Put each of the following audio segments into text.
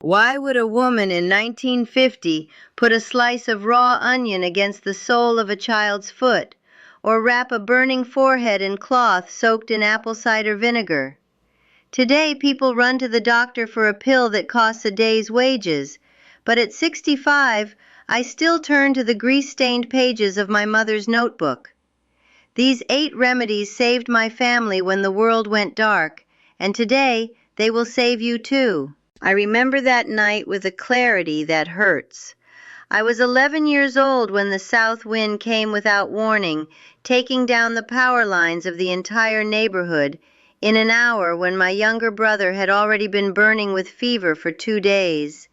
Why would a woman in 1950 put a slice of raw onion against the sole of a child's foot, or wrap a burning forehead in cloth soaked in apple cider vinegar? Today, people run to the doctor for a pill that costs a day's wages, but at 65, I still turn to the grease-stained pages of my mother's notebook. These 8 remedies saved my family when the world went dark, and today they will save you too. I remember that night with a clarity that hurts. I was 11 years old when the south wind came without warning, taking down the power lines of the entire neighborhood in an hour when my younger brother had already been burning with fever for 2 days.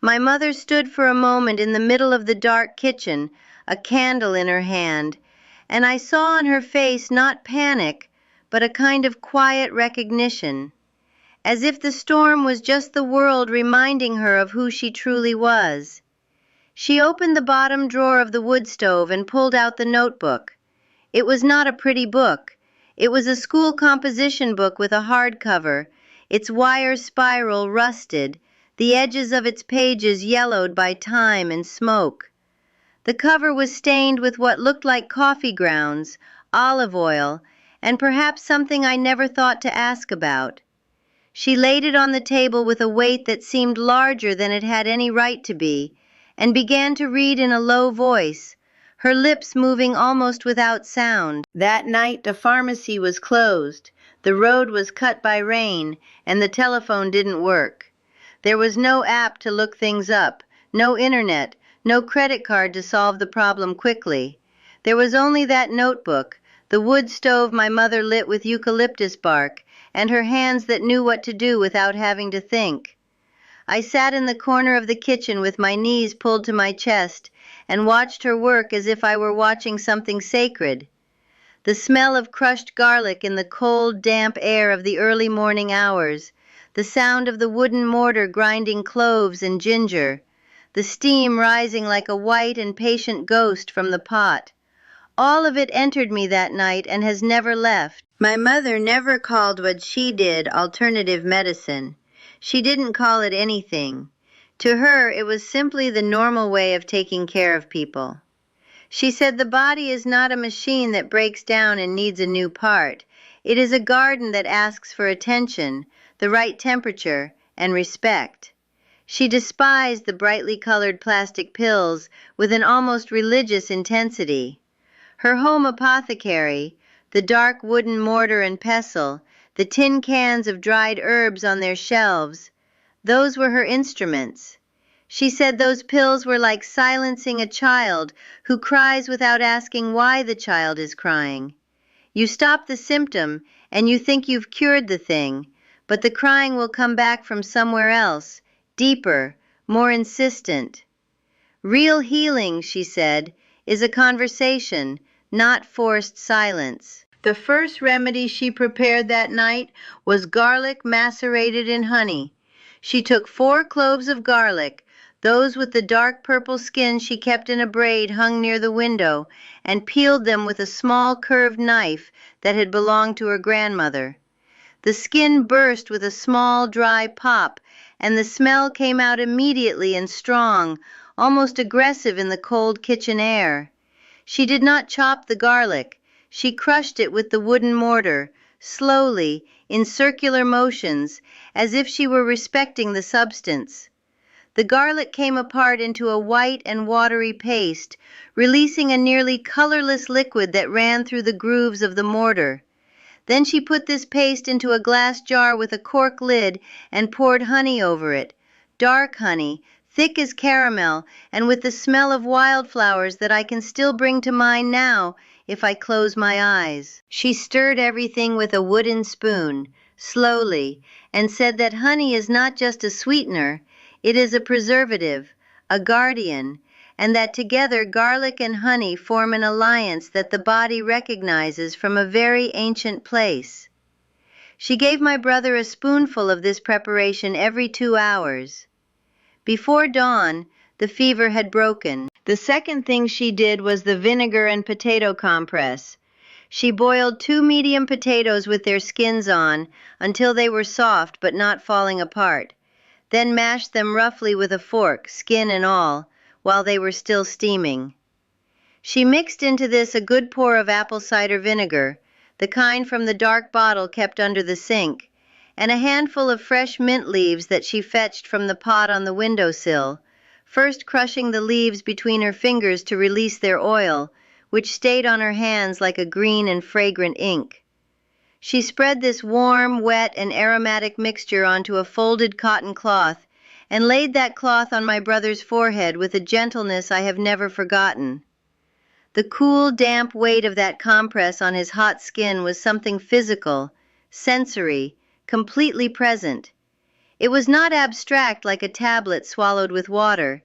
My mother stood for a moment in the middle of the dark kitchen, a candle in her hand, and I saw on her face not panic, but a kind of quiet recognition, as if the storm was just the world reminding her of who she truly was. She opened the bottom drawer of the wood stove and pulled out the notebook. It was not a pretty book. It was a school composition book with a hardcover, its wire spiral rusted, the edges of its pages yellowed by time and smoke. The cover was stained with what looked like coffee grounds, olive oil, and perhaps something I never thought to ask about. She laid it on the table with a weight that seemed larger than it had any right to be, and began to read in a low voice, her lips moving almost without sound. That night the pharmacy was closed, the road was cut by rain, and the telephone didn't work. There was no app to look things up, no internet, no credit card to solve the problem quickly. There was only that notebook, the wood stove my mother lit with eucalyptus bark, and her hands that knew what to do without having to think. I sat in the corner of the kitchen with my knees pulled to my chest and watched her work as if I were watching something sacred. The smell of crushed garlic in the cold, damp air of the early morning hours, the sound of the wooden mortar grinding cloves and ginger, the steam rising like a white and patient ghost from the pot. All of it entered me that night and has never left. My mother never called what she did alternative medicine. She didn't call it anything. To her, it was simply the normal way of taking care of people. She said the body is not a machine that breaks down and needs a new part. It is a garden that asks for attention, the right temperature, and respect. She despised the brightly colored plastic pills with an almost religious intensity. Her home apothecary, the dark wooden mortar and pestle, the tin cans of dried herbs on their shelves, those were her instruments. She said those pills were like silencing a child who cries without asking why the child is crying. You stop the symptom and you think you've cured the thing, but the crying will come back from somewhere else, deeper, more insistent. Real healing, she said, is a conversation, not forced silence. The first remedy she prepared that night was garlic macerated in honey. She took 4 cloves of garlic, those with the dark purple skin she kept in a braid hung near the window, and peeled them with a small curved knife that had belonged to her grandmother. The skin burst with a small dry pop, and the smell came out immediately and strong, almost aggressive in the cold kitchen air. She did not chop the garlic. She crushed it with the wooden mortar, slowly, in circular motions, as if she were respecting the substance. The garlic came apart into a white and watery paste, releasing a nearly colorless liquid that ran through the grooves of the mortar. Then she put this paste into a glass jar with a cork lid and poured honey over it, dark honey, thick as caramel, and with the smell of wildflowers that I can still bring to mind now if I close my eyes. She stirred everything with a wooden spoon, slowly, and said that honey is not just a sweetener, it is a preservative, a guardian, and that together garlic and honey form an alliance that the body recognizes from a very ancient place. She gave my brother a spoonful of this preparation every 2 hours. Before dawn, the fever had broken. The second thing she did was the vinegar and potato compress. She boiled 2 medium potatoes with their skins on until they were soft but not falling apart. then mashed them roughly with a fork, skin and all, while they were still steaming. She mixed into this a good pour of apple cider vinegar, the kind from the dark bottle kept under the sink, and a handful of fresh mint leaves that she fetched from the pot on the windowsill, first crushing the leaves between her fingers to release their oil, which stayed on her hands like a green and fragrant ink. She spread this warm, wet, and aromatic mixture onto a folded cotton cloth, and laid that cloth on my brother's forehead with a gentleness I have never forgotten. The cool, damp weight of that compress on his hot skin was something physical, sensory, completely present. It was not abstract like a tablet swallowed with water.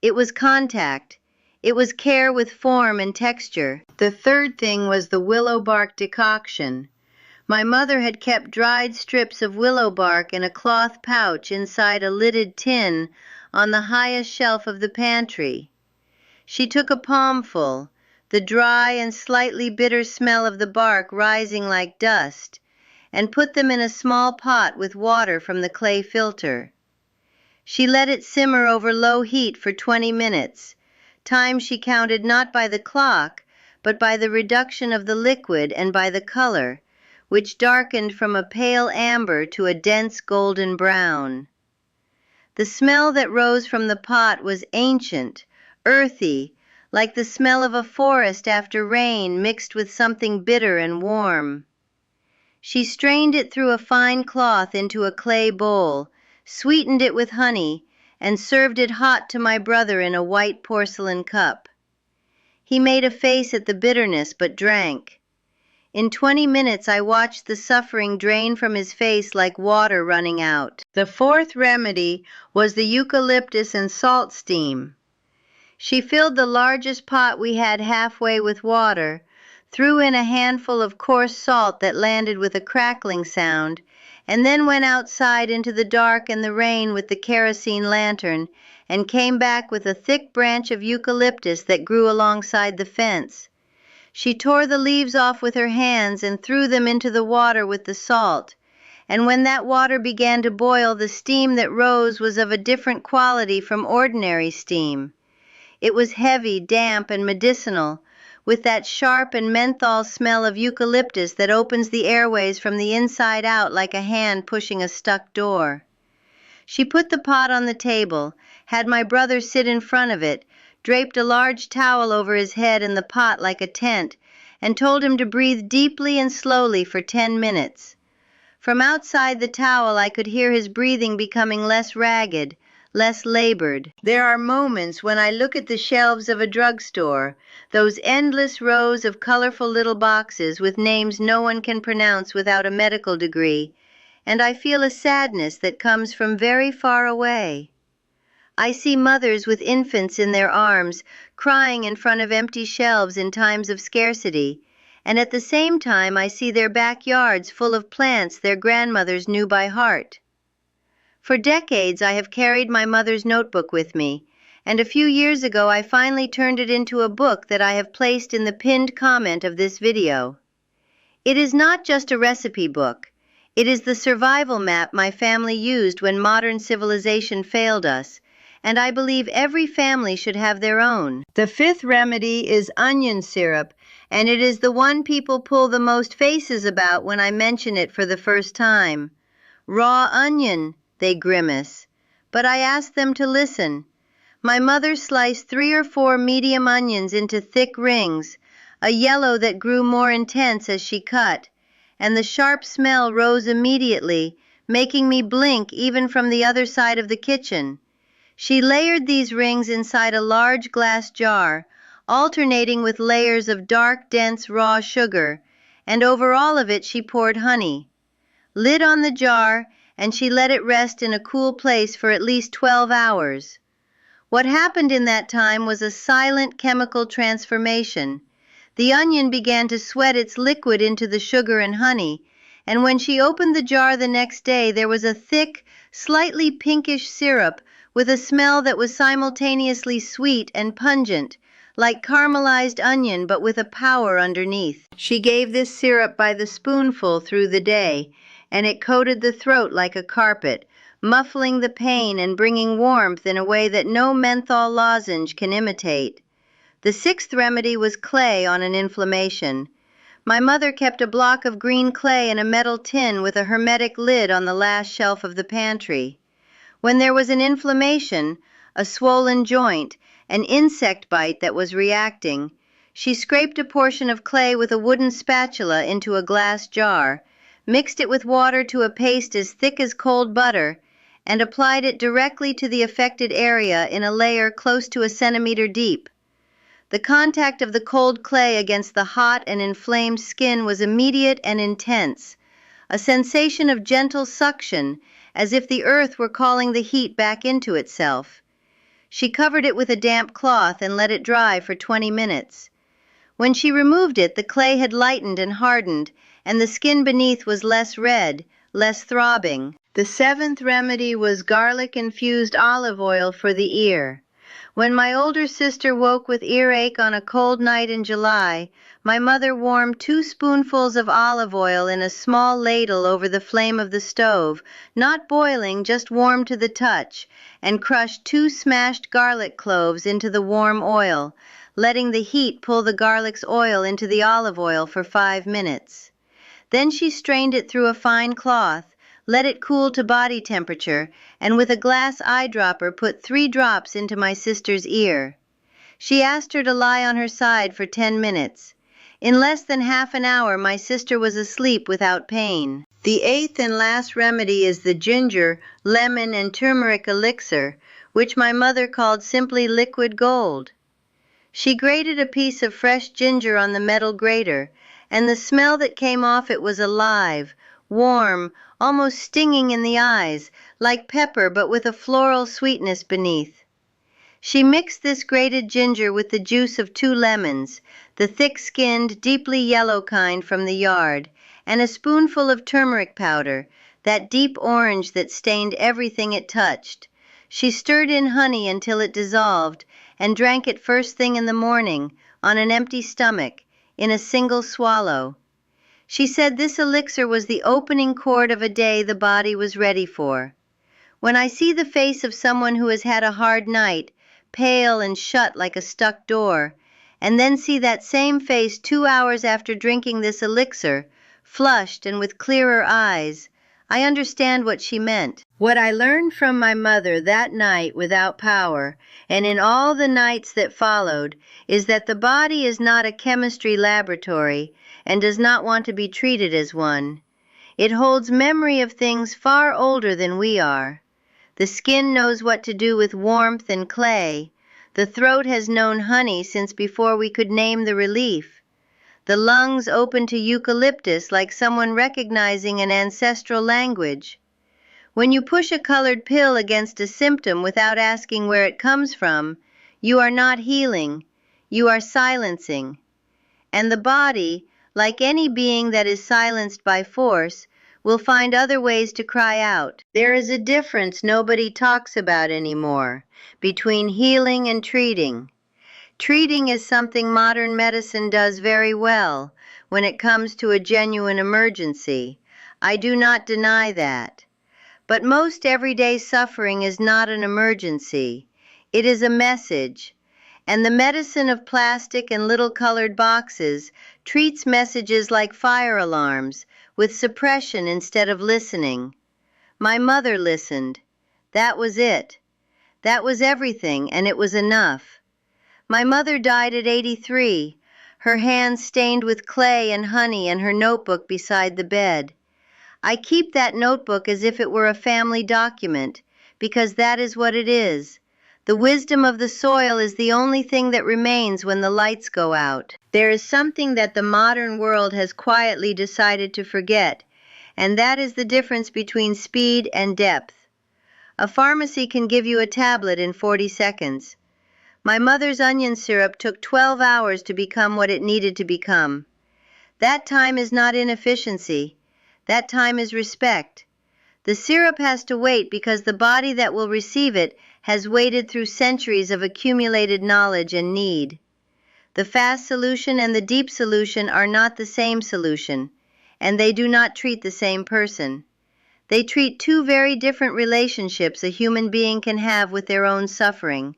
It was contact. It was care with form and texture. The third thing was the willow bark decoction. My mother had kept dried strips of willow bark in a cloth pouch inside a lidded tin on the highest shelf of the pantry. She took a palmful, the dry and slightly bitter smell of the bark rising like dust, and put them in a small pot with water from the clay filter. She let it simmer over low heat for 20 minutes, time she counted not by the clock, but by the reduction of the liquid and by the color, which darkened from a pale amber to a dense golden brown. The smell that rose from the pot was ancient, earthy, like the smell of a forest after rain mixed with something bitter and warm. She strained it through a fine cloth into a clay bowl, sweetened it with honey, and served it hot to my brother in a white porcelain cup. He made a face at the bitterness but drank. In 20 minutes I watched the suffering drain from his face like water running out. The fourth remedy was the eucalyptus and salt steam. She filled the largest pot we had halfway with water, threw in a handful of coarse salt that landed with a crackling sound, and then went outside into the dark and the rain with the kerosene lantern, and came back with a thick branch of eucalyptus that grew alongside the fence. She tore the leaves off with her hands and threw them into the water with the salt, and when that water began to boil, the steam that rose was of a different quality from ordinary steam. It was heavy, damp, and medicinal, with that sharp and menthol smell of eucalyptus that opens the airways from the inside out like a hand pushing a stuck door. She put the pot on the table, had my brother sit in front of it, draped a large towel over his head and the pot like a tent, and told him to breathe deeply and slowly for 10 minutes. From outside the towel I could hear his breathing becoming less ragged, less labored. There are moments when I look at the shelves of a drugstore, those endless rows of colorful little boxes with names no one can pronounce without a medical degree, and I feel a sadness that comes from very far away. I see mothers with infants in their arms, crying in front of empty shelves in times of scarcity, and at the same time I see their backyards full of plants their grandmothers knew by heart. For decades I have carried my mother's notebook with me, and a few years ago I finally turned it into a book that I have placed in the pinned comment of this video. It is not just a recipe book. It is the survival map my family used when modern civilization failed us, and I believe every family should have their own. The fifth remedy is onion syrup, and it is the one people pull the most faces about when I mention it for the first time. Raw onion, they grimace, but I ask them to listen. My mother sliced 3 or 4 medium onions into thick rings, a yellow that grew more intense as she cut, and the sharp smell rose immediately, making me blink even from the other side of the kitchen. She layered these rings inside a large glass jar, alternating with layers of dark, dense raw sugar, and over all of it she poured honey. Lid on the jar, and she let it rest in a cool place for at least 12 hours. What happened in that time was a silent chemical transformation. The onion began to sweat its liquid into the sugar and honey, and when she opened the jar the next day, there was a thick, slightly pinkish syrup with a smell that was simultaneously sweet and pungent, like caramelized onion but with a power underneath. She gave this syrup by the spoonful through the day, and it coated the throat like a carpet, muffling the pain and bringing warmth in a way that no menthol lozenge can imitate. The sixth remedy was clay on an inflammation. My mother kept a block of green clay in a metal tin with a hermetic lid on the last shelf of the pantry. When there was an inflammation, a swollen joint, an insect bite that was reacting, she scraped a portion of clay with a wooden spatula into a glass jar, mixed it with water to a paste as thick as cold butter, and applied it directly to the affected area in a layer close to a centimeter deep. The contact of the cold clay against the hot and inflamed skin was immediate and intense, a sensation of gentle suction, as if the earth were calling the heat back into itself. She covered it with a damp cloth and let it dry for 20 minutes. When she removed it, the clay had lightened and hardened, and the skin beneath was less red, less throbbing. The seventh remedy was garlic-infused olive oil for the ear. When my older sister woke with earache on a cold night in July, my mother warmed 2 spoonfuls of olive oil in a small ladle over the flame of the stove, not boiling, just warm to the touch, and crushed 2 smashed garlic cloves into the warm oil, letting the heat pull the garlic's oil into the olive oil for 5 minutes. Then she strained it through a fine cloth, let it cool to body temperature, and with a glass eyedropper put 3 drops into my sister's ear. She asked her to lie on her side for 10 minutes. In less than half an hour, my sister was asleep without pain. The eighth and last remedy is the ginger, lemon, and turmeric elixir, which my mother called simply liquid gold. She grated a piece of fresh ginger on the metal grater, and the smell that came off it was alive, warm, almost stinging in the eyes, like pepper but with a floral sweetness beneath. She mixed this grated ginger with the juice of 2 lemons, the thick-skinned, deeply yellow kind from the yard, and a spoonful of turmeric powder, that deep orange that stained everything it touched. She stirred in honey until it dissolved, and drank it first thing in the morning, on an empty stomach, in a single swallow. She said this elixir was the opening chord of a day the body was ready for. When I see the face of someone who has had a hard night, pale and shut like a stuck door, and then see that same face 2 hours after drinking this elixir, flushed and with clearer eyes, I understand what she meant. What I learned from my mother that night without power, and in all the nights that followed, is that the body is not a chemistry laboratory and does not want to be treated as one. It holds memory of things far older than we are. The skin knows what to do with warmth and clay. The throat has known honey since before we could name the relief. The lungs open to eucalyptus like someone recognizing an ancestral language. When you push a colored pill against a symptom without asking where it comes from, you are not healing, you are silencing. And the body, like any being that is silenced by force, will find other ways to cry out. There is a difference nobody talks about anymore between healing and treating. Treating is something modern medicine does very well when it comes to a genuine emergency. I do not deny that. But most everyday suffering is not an emergency. It is a message. And the medicine of plastic and little colored boxes treats messages like fire alarms, with suppression instead of listening. My mother listened. That was it. That was everything, and it was enough. My mother died at 83, her hands stained with clay and honey and her notebook beside the bed. I keep that notebook as if it were a family document, because that is what it is. The wisdom of the soil is the only thing that remains when the lights go out. There is something that the modern world has quietly decided to forget, and that is the difference between speed and depth. A pharmacy can give you a tablet in 40 seconds. My mother's onion syrup took 12 hours to become what it needed to become. That time is not inefficiency. That time is respect. The syrup has to wait because the body that will receive it has waited through centuries of accumulated knowledge and need. The fast solution and the deep solution are not the same solution, and they do not treat the same person. They treat two very different relationships a human being can have with their own suffering.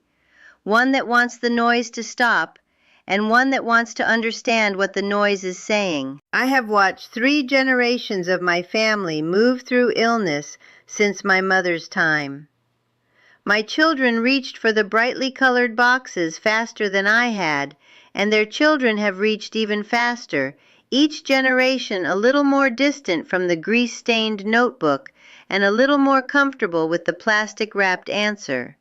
One that wants the noise to stop, and one that wants to understand what the noise is saying. I have watched 3 generations of my family move through illness since my mother's time. My children reached for the brightly colored boxes faster than I had, and their children have reached even faster, each generation a little more distant from the grease-stained notebook and a little more comfortable with the plastic-wrapped answer.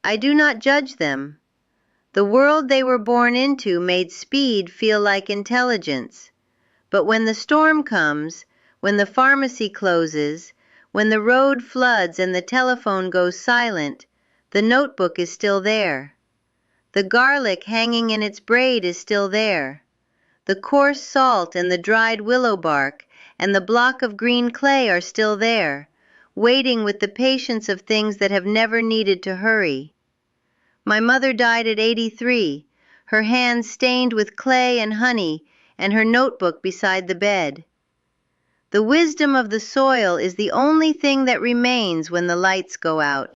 I do not judge them. The world they were born into made speed feel like intelligence. But when the storm comes, when the pharmacy closes, when the road floods and the telephone goes silent, the notebook is still there. The garlic hanging in its braid is still there. The coarse salt and the dried willow bark and the block of green clay are still there, waiting with the patience of things that have never needed to hurry. My mother died at 83, her hands stained with clay and honey, and her notebook beside the bed. The wisdom of the soil is the only thing that remains when the lights go out.